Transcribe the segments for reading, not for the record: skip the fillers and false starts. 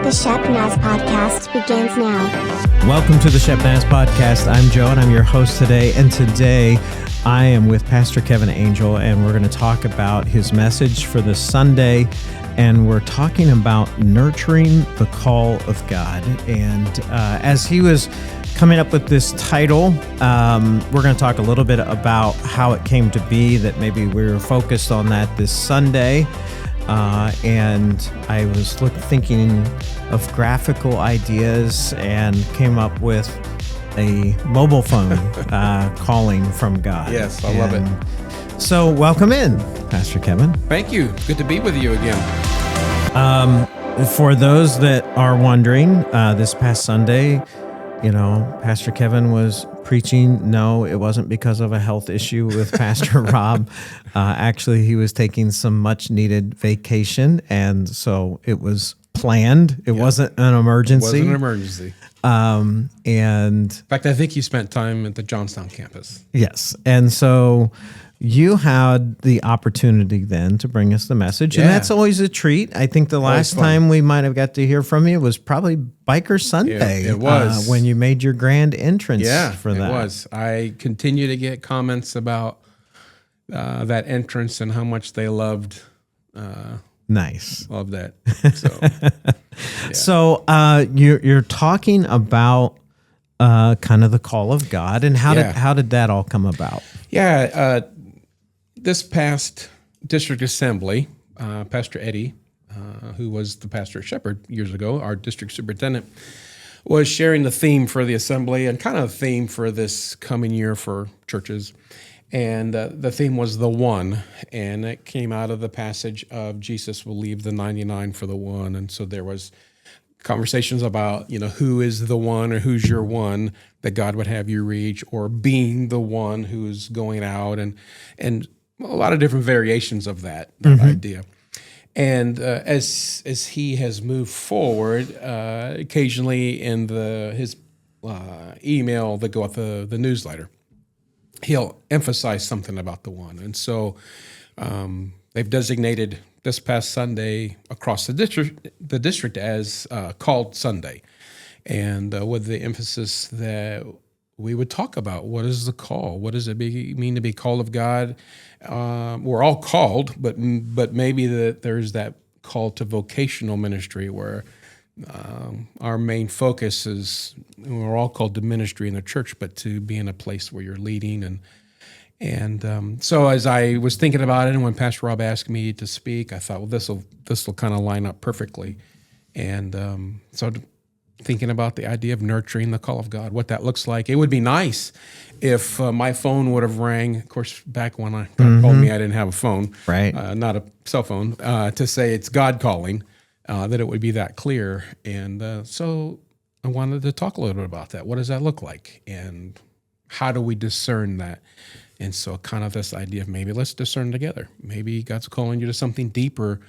The Shep Naz Podcast begins now. Welcome to the Shep Naz Podcast. I'm Joe, and I'm your host today. And today, I am with Pastor Kevin Angel, and we're going to talk about his message for this Sunday. And we're talking about nurturing the call of God. And as he was coming up with this title, we're going to talk a little bit about how it came to be that maybe we were focused on that this Sunday. And I was thinking of graphical ideas and came up with a mobile phone calling from God. Yes, I love it. So welcome in, Pastor Kevin. Thank you. Good to be with you again. For those that are wondering, this past Sunday, Pastor Kevin was preaching. No, it wasn't because of a health issue with Pastor Rob. Actually, he was taking some much needed vacation, and so it was planned. It wasn't an emergency. It wasn't an emergency. And in fact, I think you spent time at the Johnstown campus. Yes. And so you had the opportunity then to bring us the message, and that's always a treat. I think the last time we might have got to hear from you was probably Biker Sunday. It was. When you made your grand entrance for that. It was. I continue to get comments about that entrance and how much they loved Nice. Love that. So, So you're talking about kind of the call of God, and how did that all come about? Yeah, this past district assembly, Pastor Eddie, who was the pastor at Shepherd years ago, our district superintendent, was sharing the theme for the assembly and kind of a theme for this coming year for churches. And the theme was the one, and it came out of the passage of Jesus will leave the 99 for the one. And so there was conversations about, who is the one or who's your one that God would have you reach, or being the one who's going out, and a lot of different variations of that idea. And as he has moved forward, occasionally in his email that go out the newsletter, he'll emphasize something about the one. And so they've designated this past Sunday across the district as Called Sunday, and with the emphasis that we would talk about what is the call, what does it mean to be called of God. We're all called, but maybe there's that call to vocational ministry where our main focus is we're all called to ministry in the church, but to be in a place where you're leading. And so as I was thinking about it, and when Pastor Rob asked me to speak, I thought, well, this will kind of line up perfectly. And so thinking about the idea of nurturing the call of God, what that looks like. It would be nice if my phone would have rang. Of course, back when God called me, I didn't have a phone, right? Not a cell phone, to say it's God calling, that it would be that clear. And so I wanted to talk a little bit about that. What does that look like? And how do we discern that? And so kind of this idea of maybe let's discern together. Maybe God's calling you to something deeper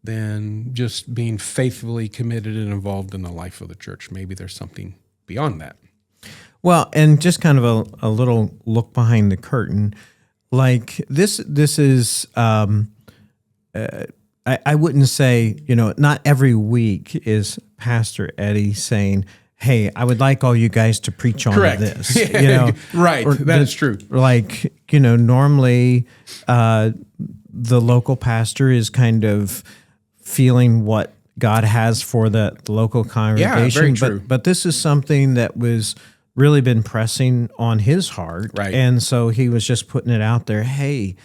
than just being faithfully committed and involved in the life of the church. Maybe there's something beyond that. Well, and just kind of a little look behind the curtain, like this is, I wouldn't say, not every week is Pastor Eddie saying, hey, I would like all you guys to preach on this. Right, that is true. Like, normally the local pastor is kind of feeling what God has for the local congregation. Yeah, very true. But this is something that was really been pressing on his heart. Right. And so he was just putting it out there. Hey,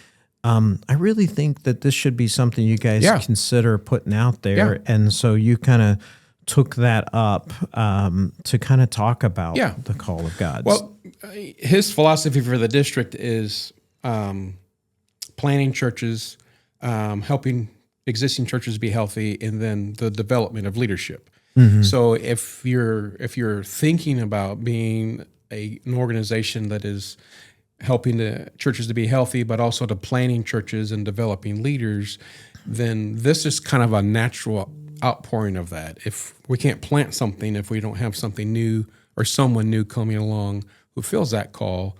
I really think that this should be something you guys consider putting out there. Yeah. And so you kind of took that up to kind of talk about the call of God. Well, his philosophy for the district is planning churches, helping existing churches be healthy, and then the development of leadership. Mm-hmm. So if you're thinking about being an organization that is helping the churches to be healthy, but also to planning churches and developing leaders, then this is kind of a natural outpouring of that. If we can't plant something, if we don't have something new or someone new coming along who feels that call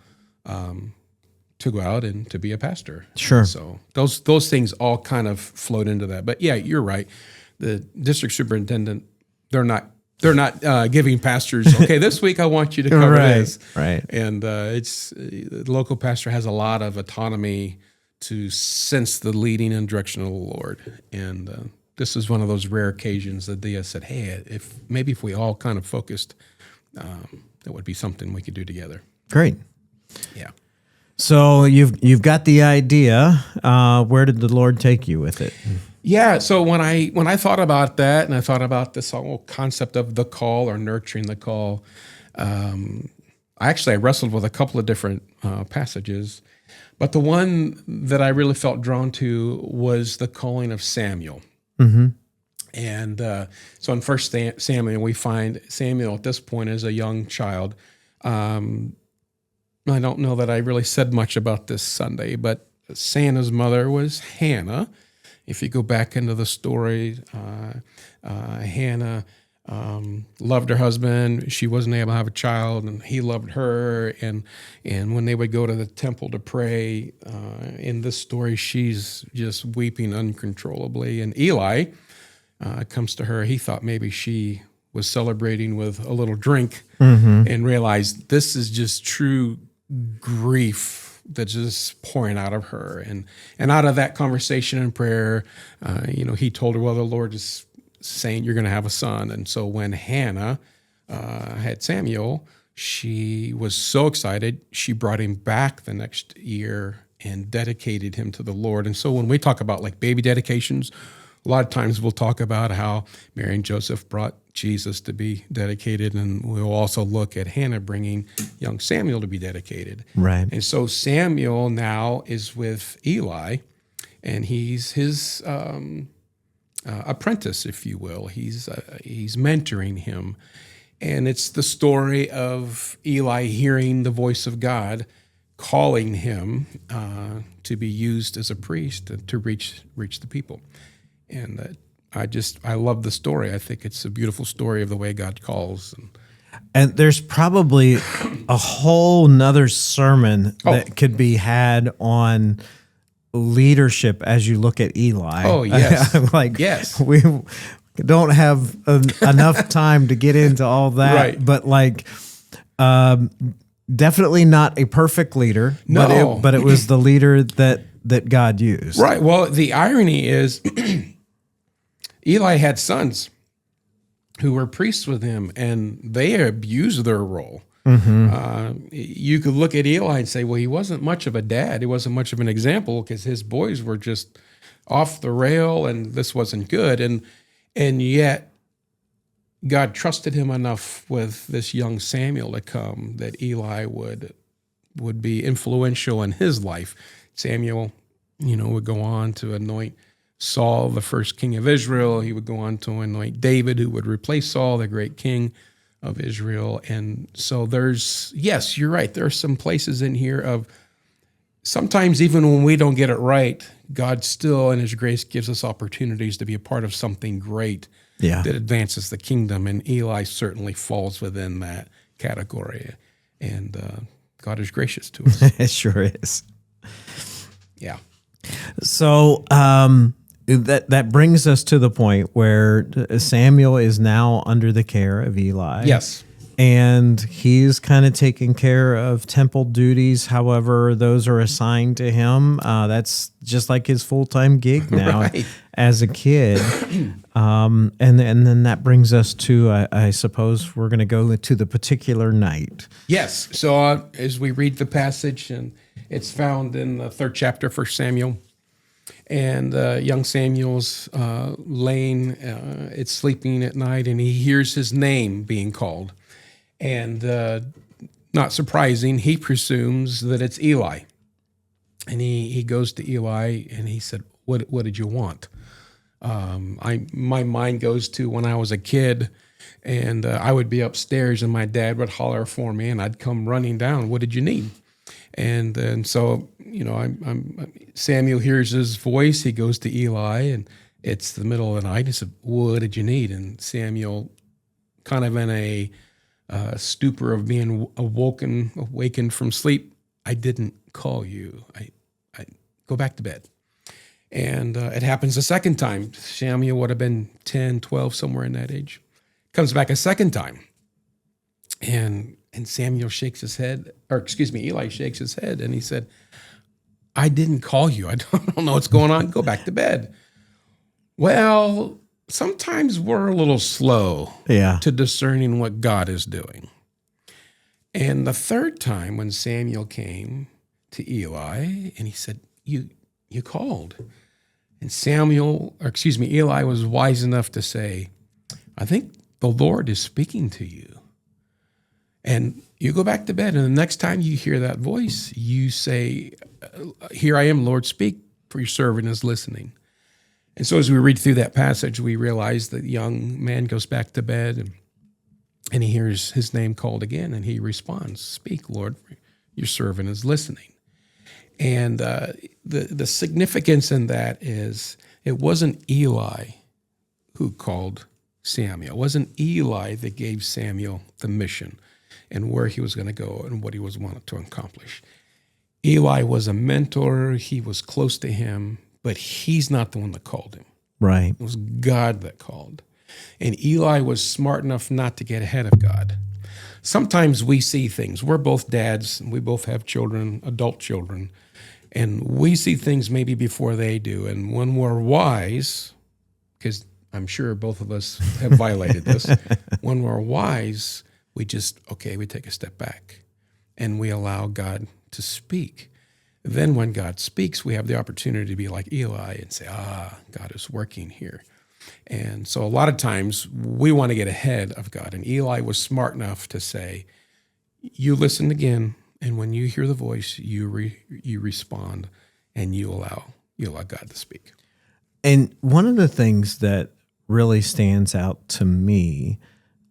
to go out and to be a pastor. Sure. So those things all kind of float into that. But yeah, you're right. The district superintendent they're not giving pastors, okay, this week I want you to cover this. Right. And the local pastor has a lot of autonomy to sense the leading and direction of the Lord. And this is one of those rare occasions that Dia said, hey, if we all kind of focused, that would be something we could do together. Great. Yeah. So you've got the idea. Where did the Lord take you with it? Yeah. So when I thought about that, and I thought about this whole concept of the call or nurturing the call, I wrestled with a couple of different passages, but the one that I really felt drawn to was the calling of Samuel. Mm-hmm. And so in 1 Samuel, we find Samuel at this point as a young child. I don't know that I really said much about this Sunday, but Santa's mother was Hannah. If you go back into the story, Hannah loved her husband. She wasn't able to have a child, and he loved her. And when they would go to the temple to pray, in this story, she's just weeping uncontrollably. And Eli comes to her. He thought maybe she was celebrating with a little drink, and realized this is just true grief that's just pouring out of her. And out of that conversation and prayer, he told her, well, the Lord is saying you're going to have a son. And so when Hannah had Samuel, she was so excited, she brought him back the next year and dedicated him to the Lord. And so when we talk about like baby dedications, a lot of times we'll talk about how Mary and Joseph brought Jesus to be dedicated, and we'll also look at Hannah bringing young Samuel to be dedicated. Right. And so Samuel now is with Eli, and he's his apprentice, if you will. He's mentoring him, and it's the story of Eli hearing the voice of God calling him to be used as a priest to reach the people. And I love the story. I think it's a beautiful story of the way God calls. And there's probably a whole nother sermon that could be had on leadership as you look at Eli. Oh, yes. Yes. We don't have enough time to get into all that. Right. But definitely not a perfect leader. No. But it was the leader that God used. Right. Well, the irony is Eli had sons who were priests with him, and they abused their role. You could look at Eli and say, well, he wasn't much of a dad. He wasn't much of an example because his boys were just off the rail, and this wasn't good. And yet God trusted him enough with this young Samuel to come that Eli would be influential in his life. Samuel, would go on to anoint Saul, the first king of Israel. He would go on to anoint David, who would replace Saul, the great king of Israel. And so yes, you're right. There are some places in here of sometimes even when we don't get it right, God still in his grace gives us opportunities to be a part of something great that advances the kingdom. And Eli certainly falls within that category. And God is gracious to us. It sure is. Yeah. So that brings us to the point where Samuel is now under the care of Eli. Yes. And he's kind of taking care of temple duties, however those are assigned to him. That's just like his full-time gig now as a kid. And then that brings us to, I suppose, we're going to go to the particular night. Yes. So as we read the passage, and it's found in the 3rd chapter, 1 Samuel, and young Samuel's laying, it's sleeping at night, and he hears his name being called. And not surprising, he presumes that it's Eli. And he goes to Eli, and he said, what did you want? My mind goes to when I was a kid, and I would be upstairs, and my dad would holler for me, and I'd come running down. What did you need? And then so, Samuel hears his voice. He goes to Eli, and it's the middle of the night. He said, what did you need? And Samuel, kind of in a stupor of being awakened from sleep, I didn't call you. I go back to bed. And it happens a second time. Samuel would have been 10, 12, somewhere in that age. Comes back a second time. And Samuel shakes his head, Eli shakes his head, and he said, I didn't call you. I don't know what's going on. Go back to bed. Well, sometimes we're a little slow to discerning what God is doing. And the third time when Samuel came to Eli and he said, you called. And Eli was wise enough to say, I think the Lord is speaking to you. And you go back to bed, and the next time you hear that voice, you say, here I am, Lord, speak, for your servant is listening. And so as we read through that passage, we realize that the young man goes back to bed and he hears his name called again, and he responds, speak, Lord, your servant is listening. And the significance in that is it wasn't Eli who called Samuel. It wasn't Eli that gave Samuel the mission and where he was going to go and what he was wanted to accomplish. Eli was a mentor. He was close to him, but he's not the one that called him. Right. It was God that called. And Eli was smart enough not to get ahead of God. Sometimes we see things. We're both dads, and we both have children, adult children, and we see things maybe before they do. And when we're wise, because I'm sure both of us have violated this, when we're wise, we take a step back and we allow God to speak. Then when God speaks, we have the opportunity to be like Eli and say, God is working here. And so a lot of times we want to get ahead of God. And Eli was smart enough to say, you listen again, and when you hear the voice, you respond, and you allow God to speak. And one of the things that really stands out to me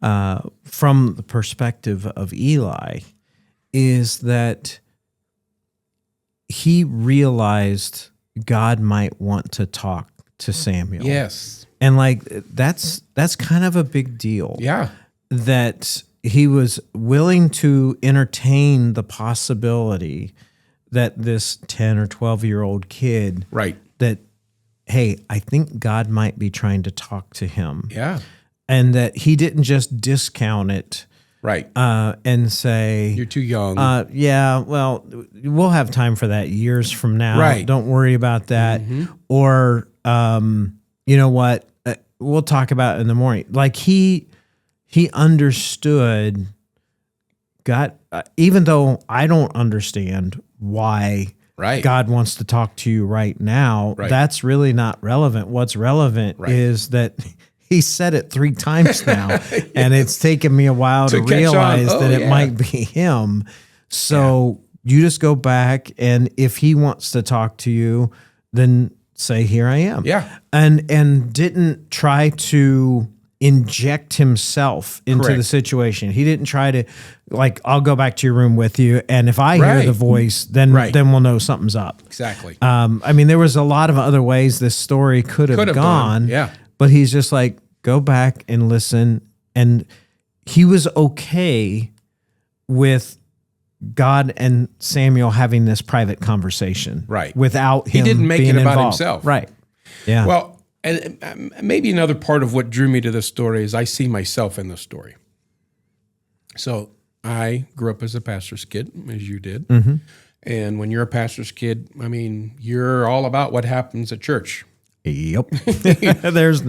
from the perspective of Eli is that he realized God might want to talk to Samuel. Yes. And that's kind of a big deal. Yeah. That he was willing to entertain the possibility that this 10 or 12-year-old kid, right, that, hey, I think God might be trying to talk to him. Yeah. And that he didn't just discount it. Right. And say, you're too young. Yeah, well, we'll have time for that years from now. Right. Don't worry about that. Mm-hmm. Or, you know what? We'll talk about it in the morning. Like he understood God, even though I don't understand why God wants to talk to you right now, that's really not relevant. What's relevant is that he said it 3 times now, and it's taken me a while to realize that it might be him. So you just go back, and if he wants to talk to you, then say, here I am. Yeah. And didn't try to inject himself into the situation. He didn't try to, like, I'll go back to your room with you, and if I hear the voice, then we'll know something's up. Exactly. I mean, there was a lot of other ways this story could have gone. Yeah. But he's just like, go back and listen. And he was okay with God and Samuel having this private conversation. Right. Without him He didn't make being it about involved. himself. Right. Yeah. Well, and maybe another part of what drew me to this story is I see myself in the story. So I grew up as a pastor's kid, as you did. Mm-hmm. And when you're a pastor's kid, I mean, you're all about what happens at church. Yep. There's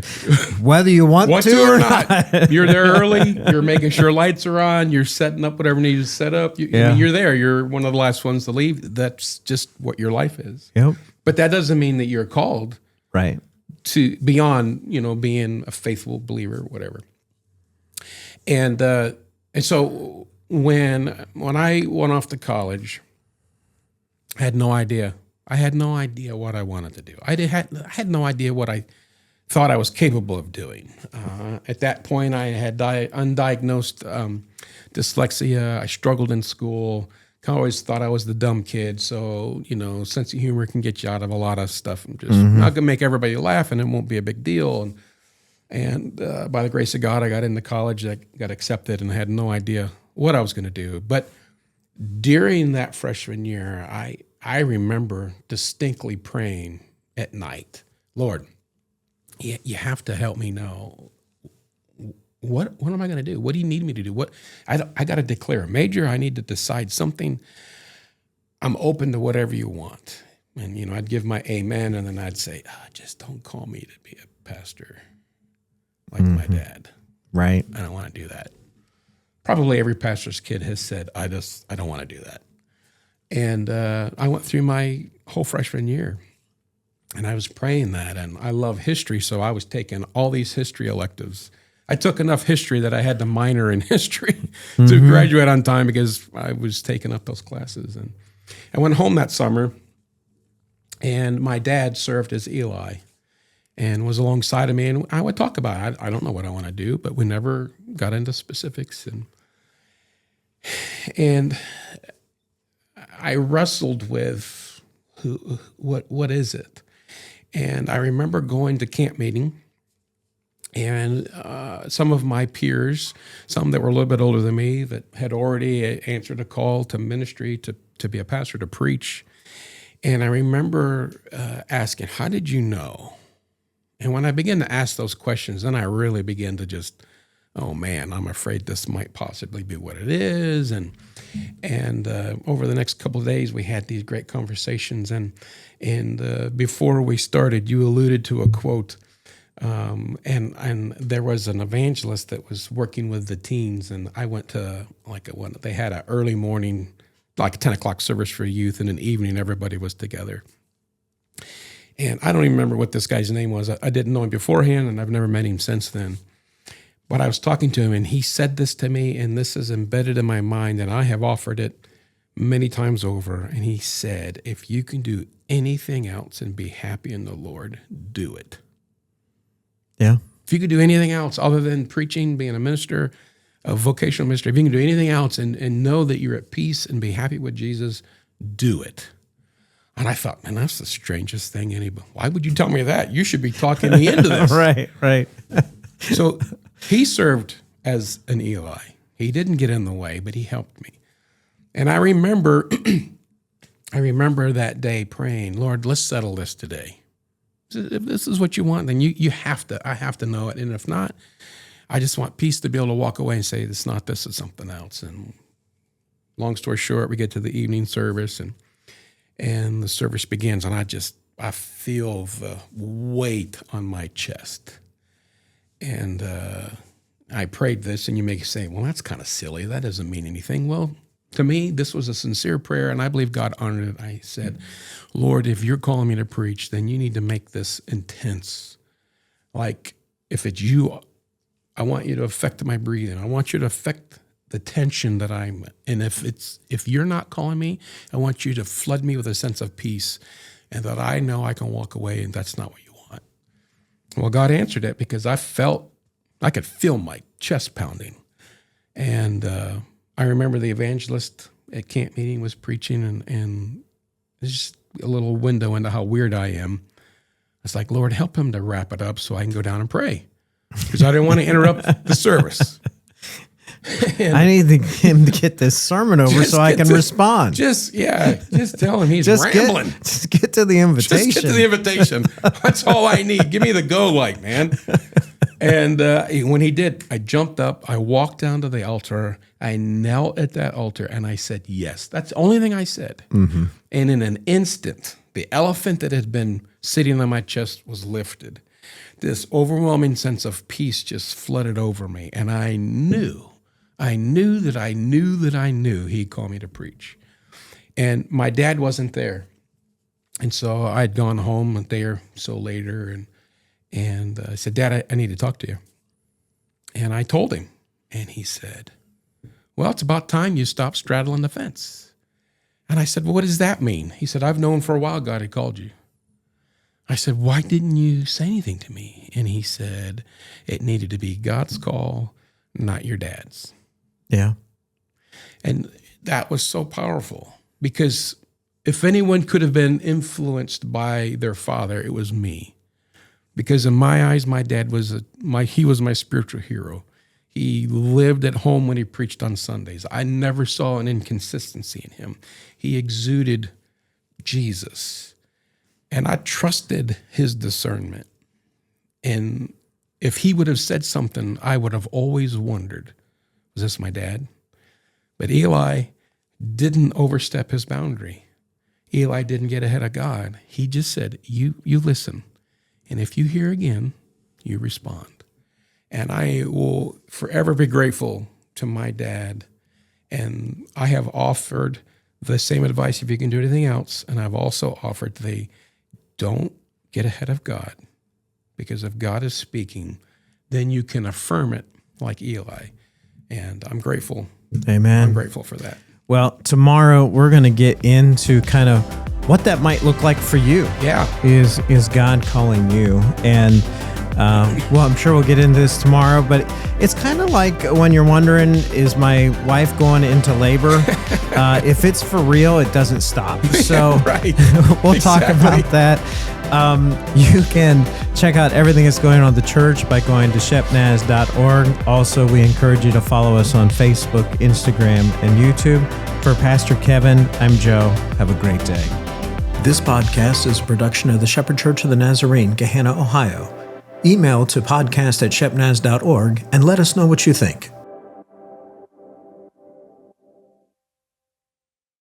whether you want to or not. You're there early. You're making sure lights are on. You're setting up whatever needs to set up. I mean, you're there. You're one of the last ones to leave. That's just what your life is. Yep. But that doesn't mean that you're called to beyond, being a faithful believer or whatever. And so when I went off to college, I had no idea. I had no idea what I wanted to do. I had no idea what I thought I was capable of doing. At that point, I had undiagnosed dyslexia. I struggled in school. I always thought I was the dumb kid. So, sense of humor can get you out of a lot of stuff. I'm just not going to make everybody laugh, and it won't be a big deal. And by the grace of God, I got into college. I got accepted, and I had no idea what I was going to do. But during that freshman year, I remember distinctly praying at night, Lord, you have to help me know what am I going to do? What do you need me to do? What I got to declare a major. I need to decide something. I'm open to whatever you want. And, I'd give my amen, and then I'd say, just don't call me to be a pastor like my dad. Right. I don't want to do that. Probably every pastor's kid has said, I don't want to do that. And I went through my whole freshman year, and I was praying that, and I love history, so I was taking all these history electives. I took enough history that I had to minor in history to graduate on time because I was taking up those classes. And I went home that summer, and my dad served as Eli and was alongside of me, and I would talk about it. I don't know what I want to do, but we never got into specifics. And I wrestled with what is it? And I remember going to camp meeting, and some of my peers, some that were a little bit older than me, that had already answered a call to ministry, to be a pastor, to preach. And I remember asking, how did you know? And when I began to ask those questions, then I really began to just, oh man, I'm afraid this might possibly be what it is. And over the next couple of days, we had these great conversations. And before we started, you alluded to a quote. And there was an evangelist that was working with the teens, and I went to they had an early morning, like a 10 o'clock service for youth, and in the evening everybody was together. And I don't even remember what this guy's name was. I didn't know him beforehand, and I've never met him since then. But I was talking to him, and he said this to me, and this is embedded in my mind, and I have offered it many times over. And he said, if you can do anything else and be happy in the Lord, do it. Yeah. If you could do anything else other than preaching, being a minister, a vocational minister, if you can do anything else and know that you're at peace and be happy with Jesus, do it. And I thought, man, that's the strangest thing anybody. Why would you tell me that? You should be talking me into this. Right. So he served as an Eli. He didn't get in the way, but he helped me. And I remember that day praying, Lord, let's settle this today. If this is what you want, then I have to know it. And if not, I just want peace to be able to walk away and say, it's not this, it's something else. And long story short, we get to the evening service, and the service begins, and I feel the weight on my chest. And I prayed this, and you may say, well, that's kind of silly. That doesn't mean anything. Well, to me, this was a sincere prayer, and I believe God honored it. I said, Lord, if you're calling me to preach, then you need to make this intense. Like, if it's you, I want you to affect my breathing. I want you to affect the tension that I'm in. And if you're not calling me, I want you to flood me with a sense of peace, and that I know I can walk away, and that's not what you want. Well, God answered it, because I could feel my chest pounding. And I remember the evangelist at camp meeting was preaching, and it's just a little window into how weird I am. It's like, Lord, help him to wrap it up so I can go down and pray, because I didn't want to interrupt the service. I need him to get this sermon over so I can respond. Just tell him he's rambling. Just get to the invitation. Just get to the invitation. That's all I need. Give me the go light, man. And when he did, I jumped up, I walked down to the altar, I knelt at that altar, and I said, yes. That's the only thing I said. Mm-hmm. And in an instant, the elephant that had been sitting on my chest was lifted. This overwhelming sense of peace just flooded over me, and I knew he'd call me to preach. And my dad wasn't there. And so I'd gone home a day or so later, and I said, Dad, I need to talk to you. And I told him, and he said, well, it's about time you stopped straddling the fence. And I said, well, what does that mean? He said, I've known for a while God had called you. I said, why didn't you say anything to me? And he said, it needed to be God's call, not your dad's. Yeah. And that was so powerful, because if anyone could have been influenced by their father, it was me. Because in my eyes, my dad was he was my spiritual hero. He lived at home when he preached on Sundays. I never saw an inconsistency in him. He exuded Jesus. And I trusted his discernment. And if he would have said something, I would have always wondered, was this my dad? But Eli didn't overstep his boundary. Eli didn't get ahead of God. He just said, you listen. And if you hear again, you respond. And I will forever be grateful to my dad. And I have offered the same advice if you can do anything else. And I've also offered don't get ahead of God. Because if God is speaking, then you can affirm it like Eli. And I'm grateful. Amen. I'm grateful for that. Well, tomorrow we're going to get into kind of what that might look like for you. Yeah. Is God calling you? And well, I'm sure we'll get into this tomorrow, but it's kind of like when you're wondering, is my wife going into labor? If it's for real, it doesn't stop. So right. We'll talk about that. You can check out everything that's going on at the church by going to shepnaz.org. Also, we encourage you to follow us on Facebook, Instagram, and YouTube. For Pastor Kevin, I'm Joe. Have a great day. This podcast is a production of the Shepherd Church of the Nazarene, Gahanna, Ohio. Email to podcast@shepnaz.org and let us know what you think.